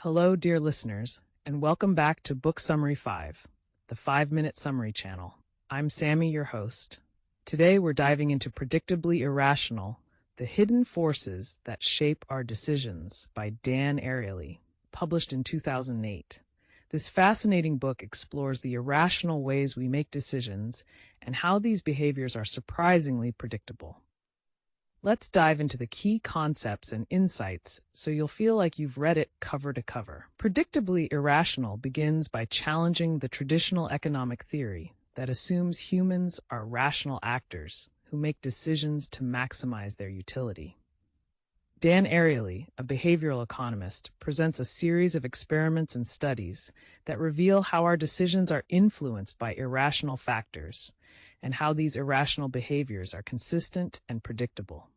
Hello, dear listeners, and welcome back to Book Summary 5, the 5-minute summary channel. I'm Sammy, your host. Today we're diving into Predictably Irrational, The Hidden Forces That Shape Our Decisions by Dan Ariely, published in 2008. This fascinating book explores the irrational ways we make decisions and how these behaviors are surprisingly predictable. Let's dive into the key concepts and insights so you'll feel like you've read it cover to cover. Predictably Irrational begins by challenging the traditional economic theory that assumes humans are rational actors who make decisions to maximize their utility. Dan Ariely, a behavioral economist, presents a series of experiments and studies that reveal how our decisions are influenced by irrational factors and how these irrational behaviors are consistent and predictable.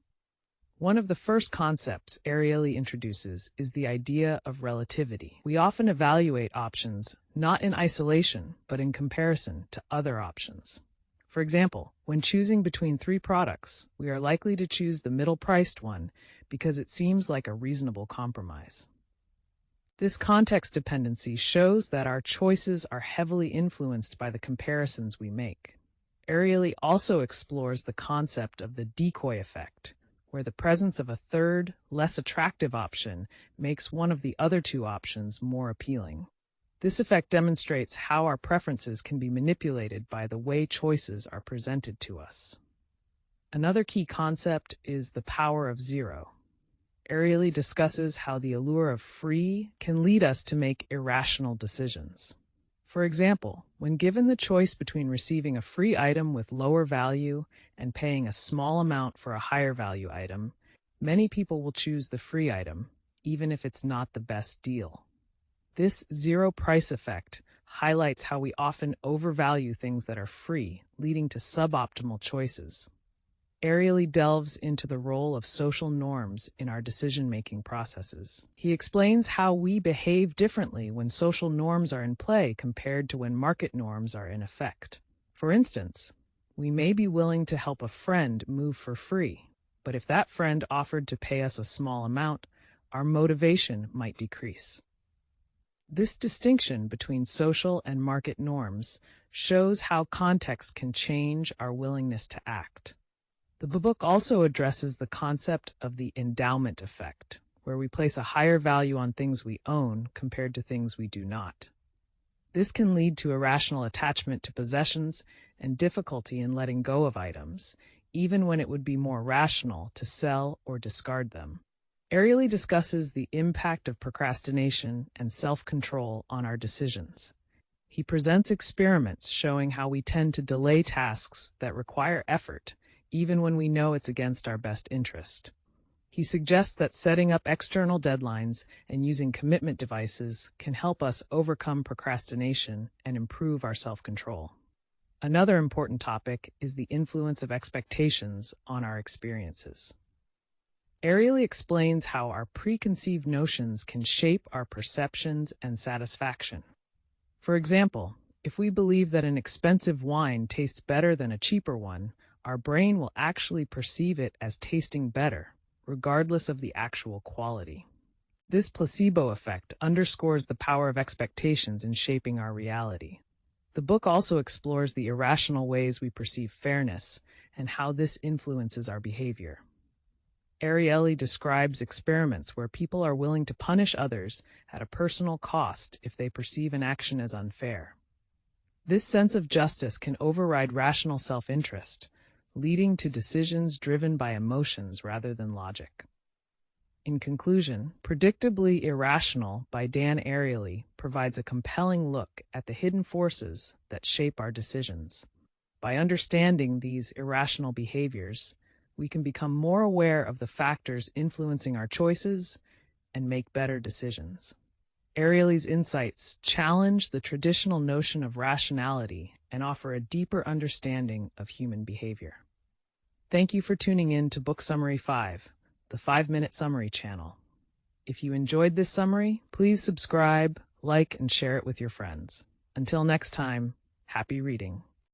One of the first concepts Ariely introduces is the idea of relativity. We often evaluate options not in isolation, but in comparison to other options. For example, when choosing between 3 products, we are likely to choose the middle-priced one because it seems like a reasonable compromise. This context dependency shows that our choices are heavily influenced by the comparisons we make. Ariely also explores the concept of the decoy effect, where the presence of a third, less attractive option makes one of the other 2 options more appealing. This effect demonstrates how our preferences can be manipulated by the way choices are presented to us. Another key concept is the power of zero. Ariely discusses how the allure of free can lead us to make irrational decisions. For example, when given the choice between receiving a free item with lower value and paying a small amount for a higher value item, many people will choose the free item, even if it's not the best deal. This zero price effect highlights how we often overvalue things that are free, leading to suboptimal choices. Ariely delves into the role of social norms in our decision-making processes. He explains how we behave differently when social norms are in play compared to when market norms are in effect. For instance, we may be willing to help a friend move for free, but if that friend offered to pay us a small amount, our motivation might decrease. This distinction between social and market norms shows how context can change our willingness to act. The book also addresses the concept of the endowment effect, where we place a higher value on things we own compared to things we do not. This can lead to irrational attachment to possessions and difficulty in letting go of items, even when it would be more rational to sell or discard them. Ariely discusses the impact of procrastination and self-control on our decisions. He presents experiments showing how we tend to delay tasks that require effort, even when we know it's against our best interest. He suggests that setting up external deadlines and using commitment devices can help us overcome procrastination and improve our self-control. Another important topic is the influence of expectations on our experiences. Ariely explains how our preconceived notions can shape our perceptions and satisfaction. For example, if we believe that an expensive wine tastes better than a cheaper one, our brain will actually perceive it as tasting better, regardless of the actual quality. This placebo effect underscores the power of expectations in shaping our reality. The book also explores the irrational ways we perceive fairness and how this influences our behavior. Ariely describes experiments where people are willing to punish others at a personal cost if they perceive an action as unfair. This sense of justice can override rational self-interest, leading to decisions driven by emotions rather than logic. In conclusion, Predictably Irrational by Dan Ariely provides a compelling look at the hidden forces that shape our decisions. By understanding these irrational behaviors, we can become more aware of the factors influencing our choices and make better decisions. Ariely's insights challenge the traditional notion of rationality and offer a deeper understanding of human behavior. Thank you for tuning in to Book Summary 5, the 5-minute summary channel. If you enjoyed this summary, please subscribe, like, and share it with your friends. Until next time, happy reading.